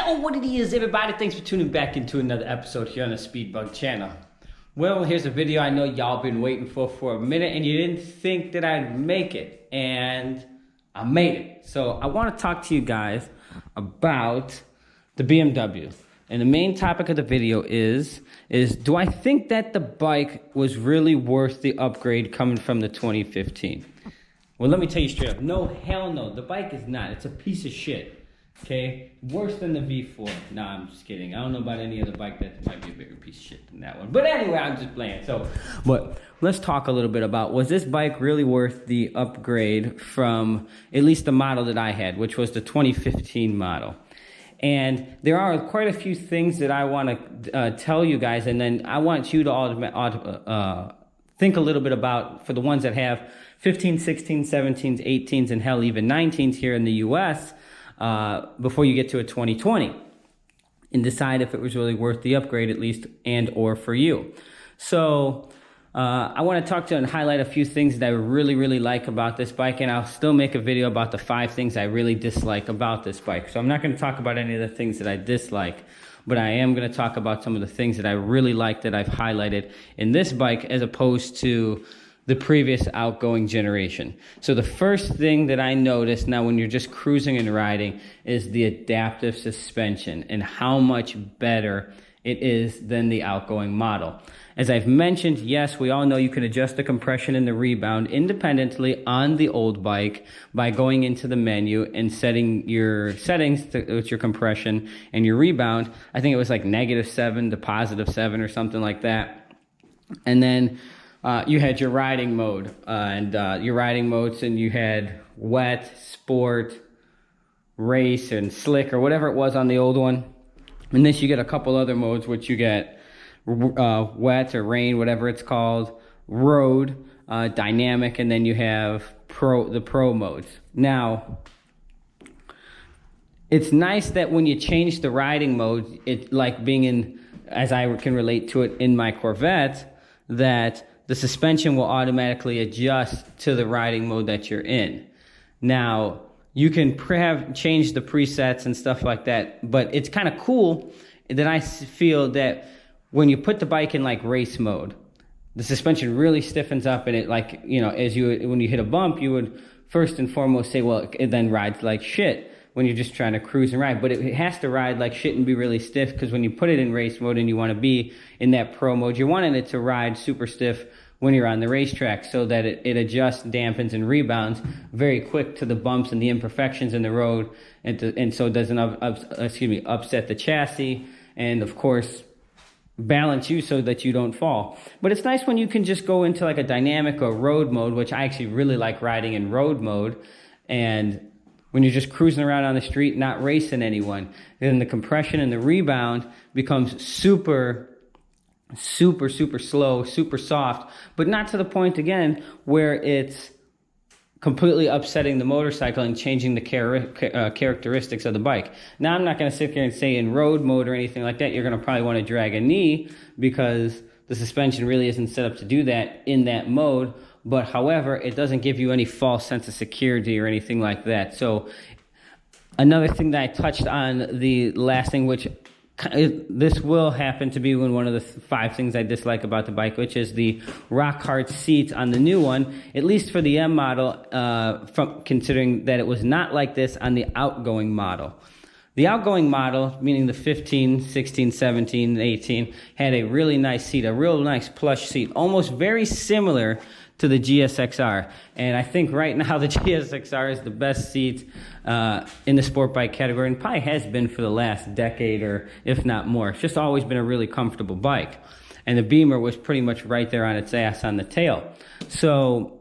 Yo, what it is, everybody? Thanks for tuning back into another episode here on the Speedbug channel. Well, here's a video I know y'all been waiting for a minute, and you didn't think that I'd make it, and I made it. So I want to talk to you guys about the BMW. And the main topic of the video is do I think that the bike was really worth the upgrade coming from the 2015? Well, let me tell you straight up, no, hell no. The bike is not. It's a piece of shit. Okay, worse than the V4. Nah, I'm just kidding. I don't know about any other bike that might be a bigger piece of shit than that one. But anyway, I'm just playing. So, but let's talk a little bit about, was this bike really worth the upgrade from at least the model that I had, which was the 2015 model? And there are quite a few things that I want to tell you guys, and then I want you to all think a little bit about, for the ones that have 15, 16, 17s, 18s, and hell, even 19s here in the US, before you get to a 2020, and decide if it was really worth the upgrade, at least, and or for you. So I want to talk to and highlight a few things that I really like about this bike, and I'll still make a video about the 5 things I really dislike about this bike. So I'm not going to talk about any of the things that I dislike, but I am going to talk about some of the things that I really like that I've highlighted in this bike as opposed to the previous outgoing generation. So the first thing that I noticed now when you're just cruising and riding is the adaptive suspension and how much better it is than the outgoing model. As I've mentioned, yes, we all know you can adjust the compression and the rebound independently on the old bike by going into the menu and setting your settings with your compression and your rebound. I think it was like -7 to +7 or something like that. And then you had your riding mode, and your riding modes, and you had wet, sport, race, and slick, or whatever it was on the old one. And this, you get a couple other modes, which you get wet or rain, whatever it's called, road, dynamic, and then you have the pro modes. Now, it's nice that when you change the riding mode, it like being in, as I can relate to it in my Corvette, that the suspension will automatically adjust to the riding mode that you're in. Now, you can change the presets and stuff like that, but it's kind of cool that I feel that when you put the bike in like race mode, the suspension really stiffens up, and it, like, you know, when you hit a bump, you would first and foremost say, well, it then rides like shit when you're just trying to cruise and ride, but it has to ride like shit and be really stiff, because when you put it in race mode and you want to be in that pro mode, you're wanting it to ride super stiff when you're on the racetrack, so that it adjusts, dampens, and rebounds very quick to the bumps and the imperfections in the road, and so it doesn't upset the chassis, and of course balance you so that you don't fall. But it's nice when you can just go into like a dynamic or road mode, which I actually really like riding in road mode, and when you're just cruising around on the street, not racing anyone, then the compression and the rebound becomes super slow, super soft, but not to the point, again, where it's completely upsetting the motorcycle and changing the characteristics of the bike. Now, I'm not going to sit here and say in road mode or anything like that, you're going to probably want to drag a knee, because the suspension really isn't set up to do that in that mode. But however, it doesn't give you any false sense of security or anything like that. So another thing that I touched on, the last thing, which this will happen to be one of the 5 things I dislike about the bike, which is the rock hard seats on the new one, at least for the M model, considering that it was not like this on the outgoing model. The outgoing model, meaning the 15, 16, 17, 18, had a really nice seat, a real nice plush seat, almost very similar to the GSXR. And I think right now the GSXR is the best seat in the sport bike category, and probably has been for the last decade, or if not more. It's just always been a really comfortable bike. And the Beamer was pretty much right there on its ass on the tail. So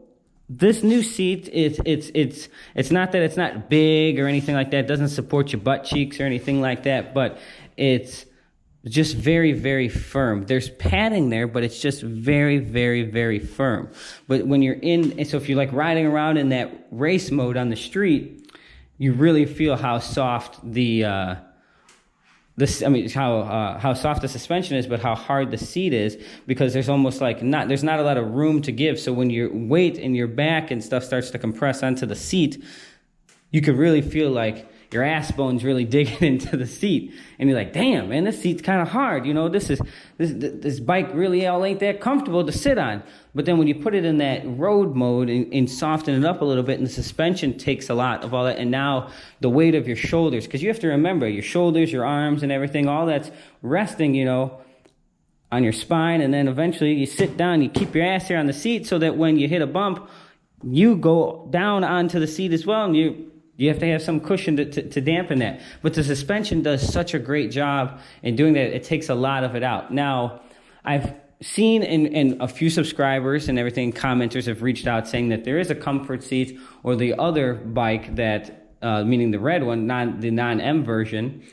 this new seat, it's not that it's not big or anything like that. It doesn't support your butt cheeks or anything like that, but it's just very firm. There's padding there, but it's just very firm. But when you're in, so if you're like riding around in that race mode on the street, you really feel how soft how soft the suspension is, but how hard the seat is, because there's almost like there's not a lot of room to give. So when your weight and your back and stuff starts to compress onto the seat, you could really feel like your ass bone's really digging into the seat, and you're like, damn, man, this seat's kind of hard. You know, this bike really all ain't that comfortable to sit on. But then when you put it in that road mode and soften it up a little bit, and the suspension takes a lot of all that, and now the weight of your shoulders, because you have to remember your shoulders, your arms, and everything, all that's resting, you know, on your spine, and then eventually you sit down, you keep your ass here on the seat so that when you hit a bump, you go down onto the seat as well, and you have to have some cushion to dampen that. But the suspension does such a great job in doing that, it takes a lot of it out. Now, I've seen in a few subscribers and everything, commenters have reached out saying that there is a comfort seat, or the other bike that, meaning the red one, the non-M version,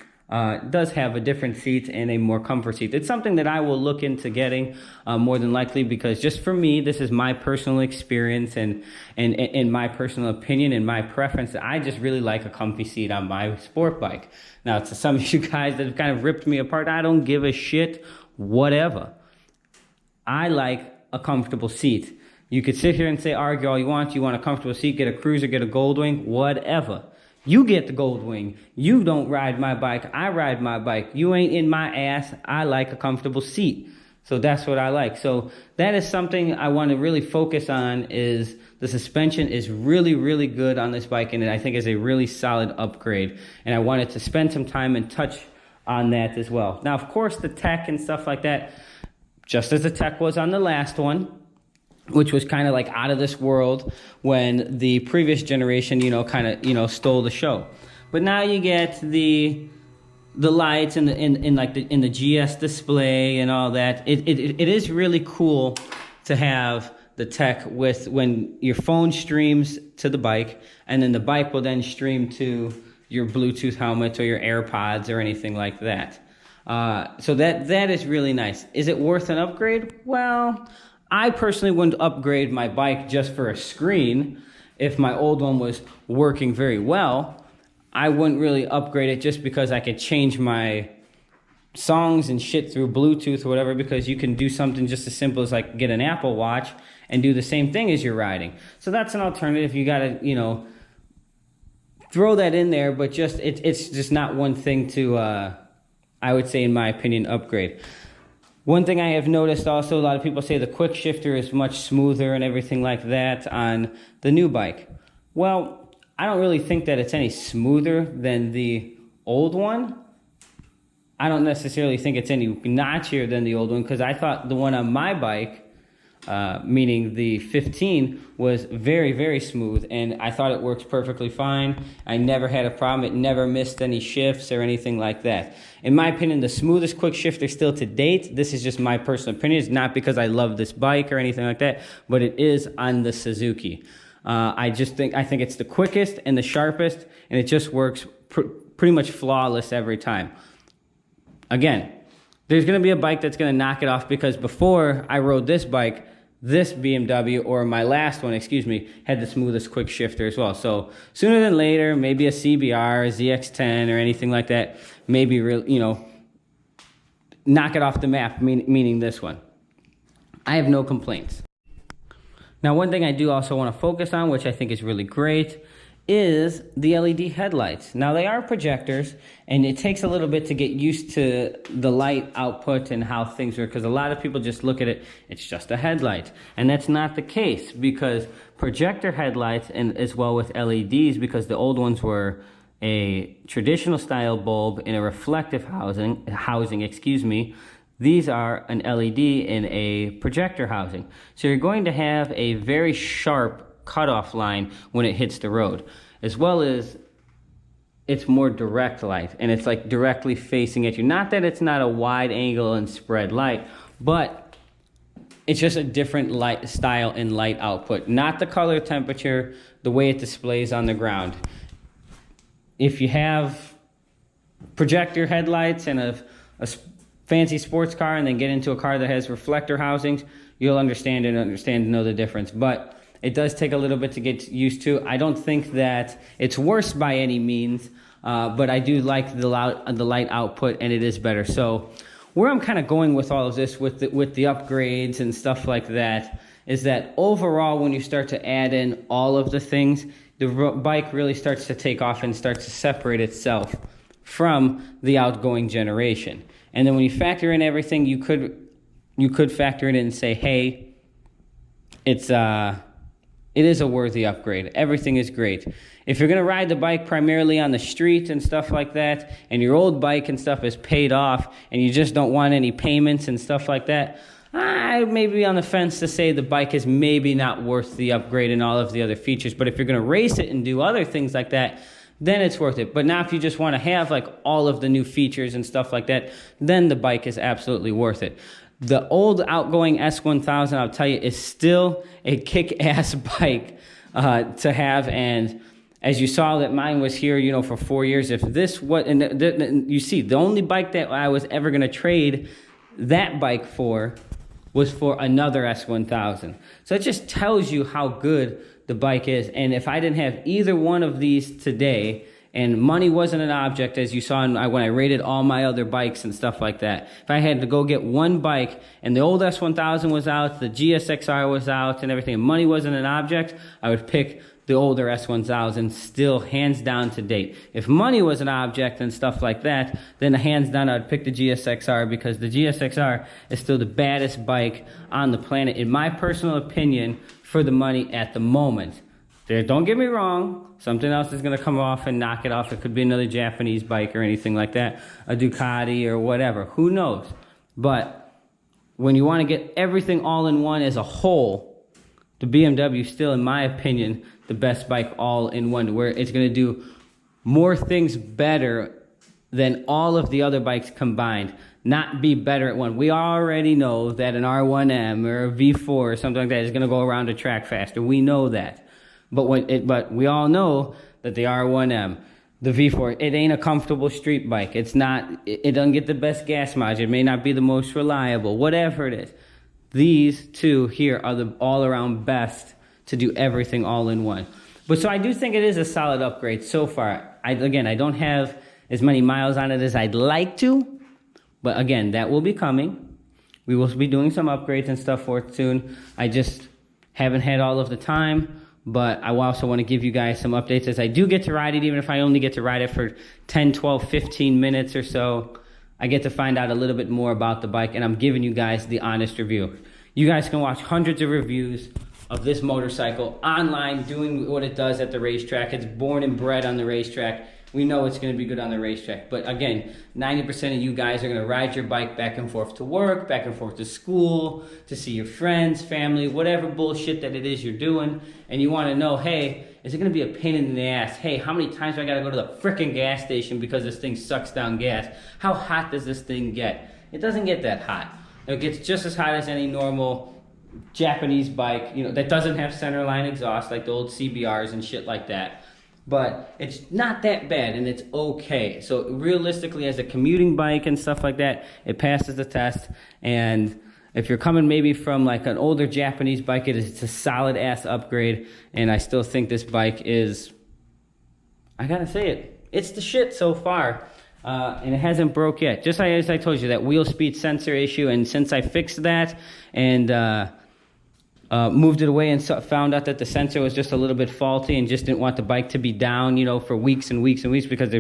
does have a different seat and a more comfort seat. It's something that I will look into getting more than likely, because just for me, this is my personal experience and my personal opinion and my preference. I just really like a comfy seat on my sport bike. Now, to some of you guys that have kind of ripped me apart, I don't give a shit, whatever. I like a comfortable seat. You could sit here and say, argue all you want a comfortable seat, get a Cruiser, get a Goldwing, whatever. You get the Goldwing. You don't ride my bike, I ride my bike. You ain't in my ass. I like a comfortable seat. So that's what I like. So that is something I want to really focus on, is the suspension is really, really good on this bike, and I think is a really solid upgrade. And I wanted to spend some time and touch on that as well. Now, of course, the tech and stuff like that, just as the tech was on the last one, which was kind of like out of this world when the previous generation, you know, kind of, you know, stole the show. But now you get the lights and the GS display and all that. It is really cool to have the tech with when your phone streams to the bike, and then the bike will then stream to your Bluetooth helmet or your AirPods or anything like that. So that is really nice. Is it worth an upgrade? Well, I personally wouldn't upgrade my bike just for a screen. If my old one was working very well, I wouldn't really upgrade it just because I could change my songs and shit through Bluetooth or whatever, because you can do something just as simple as like get an Apple Watch and do the same thing as you're riding. So that's an alternative. You gotta, you know, throw that in there, but just it's just not one thing to, I would say, in my opinion, upgrade. One thing I have noticed also, a lot of people say the quickshifter is much smoother and everything like that on the new bike. Well, I don't really think that it's any smoother than the old one. I don't necessarily think it's any notchier than the old one, because I thought the one on my bike, meaning the 15, was very, very smooth, and I thought it works perfectly fine. I never had a problem. It never missed any shifts or anything like that. In my opinion, the smoothest quick shifter still to date, this is just my personal opinion, it's not because I love this bike or anything like that, but it is on the Suzuki. I think it's the quickest and the sharpest, and it just works pretty much flawless every time. Again, there's going to be a bike that's going to knock it off, because before I rode this bike, this BMW, or my last one, excuse me, had the smoothest quick shifter as well. So sooner than later, maybe a CBR, a ZX-10, or anything like that, maybe, you know, knock it off the map, meaning this one. I have no complaints. Now, one thing I do also want to focus on, which I think is really great, is the LED headlights. Now, they are projectors, and it takes a little bit to get used to the light output and how things work, because a lot of people just look at it, it's just a headlight. And that's not the case, because projector headlights, and as well with LEDs, because the old ones were a traditional style bulb in a reflective housing, excuse me, these are an LED in a projector housing. So you're going to have a very sharp cutoff line when it hits the road, as well as it's more direct light, and it's like directly facing at you. Not that it's not a wide angle and spread light, but it's just a different light style and light output, not the color temperature, the way it displays on the ground. If you have projector headlights and a fancy sports car, and then get into a car that has reflector housings, you'll understand and know the difference. But it does take a little bit to get used to. I don't think that it's worse by any means, but I do like the light output, and it is better. So where I'm kind of going with all of this, with the upgrades and stuff like that, is that overall, when you start to add in all of the things, the bike really starts to take off and starts to separate itself from the outgoing generation. And then when you factor in everything, you could factor it in and say, hey, it is a worthy upgrade. Everything is great. If you're going to ride the bike primarily on the street and stuff like that, and your old bike and stuff is paid off, and you just don't want any payments and stuff like that, I may be on the fence to say the bike is maybe not worth the upgrade and all of the other features. But if you're going to race it and do other things like that, then it's worth it. But now if you just want to have like all of the new features and stuff like that, then the bike is absolutely worth it. The old outgoing S1000, I'll tell you, is still a kick-ass bike to have. And as you saw that mine was here, you know, for 4 years. If this was, and you see, the only bike that I was ever going to trade that bike for was for another S1000. So it just tells you how good the bike is. And if I didn't have either one of these today, and money wasn't an object, as you saw when I rated all my other bikes and stuff like that, if I had to go get one bike and the old S1000 was out, the GSXR was out and everything, and money wasn't an object, I would pick the older S1000, still hands down to date. If money was an object and stuff like that, then hands down I'd pick the GSXR, because the GSXR is still the baddest bike on the planet, in my personal opinion, for the money at the moment. Don't get me wrong, something else is going to come off and knock it off. It could be another Japanese bike or anything like that, a Ducati or whatever, who knows. But when you want to get everything all in one as a whole, the BMW is still, in my opinion, the best bike all in one, where it's going to do more things better than all of the other bikes combined. Not be better at one. We already know that an R1M or a V4 or something like that is going to go around a track faster. We know that. But we all know that the R1M, the V4, it ain't a comfortable street bike. It's not, it doesn't get the best gas mileage. It may not be the most reliable, whatever it is. These two here are the all-around best to do everything all in one. But so I do think it is a solid upgrade so far. Again, I don't have as many miles on it as I'd like to, but again, that will be coming. We will be doing some upgrades and stuff for it soon. I just haven't had all of the time, but I also want to give you guys some updates as I do get to ride it, even if I only get to ride it for 10, 12, 15 minutes or so. I get to find out a little bit more about the bike, and I'm giving you guys the honest review. You guys can watch hundreds of reviews of this motorcycle online doing what it does at the racetrack. It's born and bred on the racetrack. We know it's going to be good on the racetrack. But again, 90% of you guys are going to ride your bike back and forth to work, back and forth to school, to see your friends, family, whatever bullshit that it is you're doing. And you want to know, hey, is it going to be a pain in the ass? Hey, how many times do I got to go to the frickin' gas station because this thing sucks down gas? How hot does this thing get? It doesn't get that hot. It gets just as hot as any normal Japanese bike, you know, that doesn't have centerline exhaust like the old CBRs and shit like that. But it's not that bad, and it's okay. So realistically, as a commuting bike and stuff like that, it passes the test. And if you're coming maybe from like an older Japanese bike, it's a solid ass upgrade. And I still think this bike is, I gotta say it, it's the shit so far. And it hasn't broke yet. Just as I told you, that wheel speed sensor issue, and since I fixed that and moved it away and found out that the sensor was just a little bit faulty and just didn't want the bike to be down, you know, for weeks and weeks and weeks, because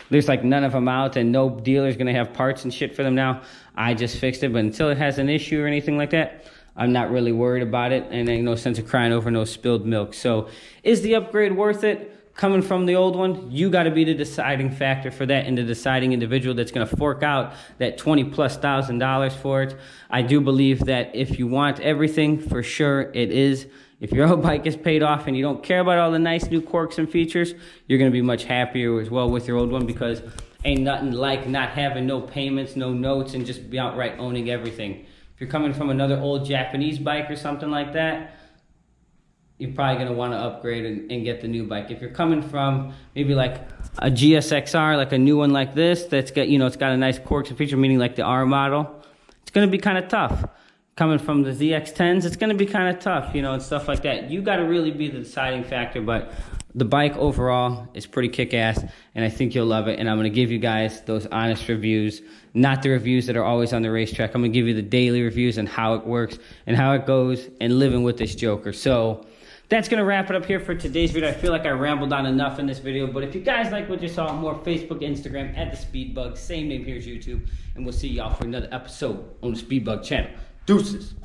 there's like none of them out and no dealer's going to have parts and shit for them now. I just fixed it, but until it has an issue or anything like that, I'm not really worried about it, and ain't no sense of crying over no spilled milk. So is the upgrade worth it? Coming from the old one, you got to be the deciding factor for that, and the deciding individual that's going to fork out that $20,000+ for it. I do believe that if you want everything, for sure it is. If your old bike is paid off and you don't care about all the nice new quirks and features, you're going to be much happier as well with your old one, because ain't nothing like not having no payments, no notes, and just be outright owning everything. If you're coming from another old Japanese bike or something like that, you're probably going to want to upgrade and get the new bike. If you're coming from maybe like a GSXR, like a new one like this, that's got, you know, it's got a nice quirks and feature, meaning like the R model, it's going to be kind of tough. Coming from the ZX10s, it's going to be kind of tough, you know, and stuff like that. You got to really be the deciding factor, but the bike overall is pretty kick-ass, and I think you'll love it. And I'm going to give you guys those honest reviews, not the reviews that are always on the racetrack. I'm going to give you the daily reviews and how it works and how it goes and living with this joker. So That's going to wrap it up here for today's video. I feel like I rambled on enough in this video, but if you guys like what you saw, more Facebook, Instagram, at The Speed Bug. Same name here as YouTube, and we'll see y'all for another episode on The Speed Bug channel. Deuces.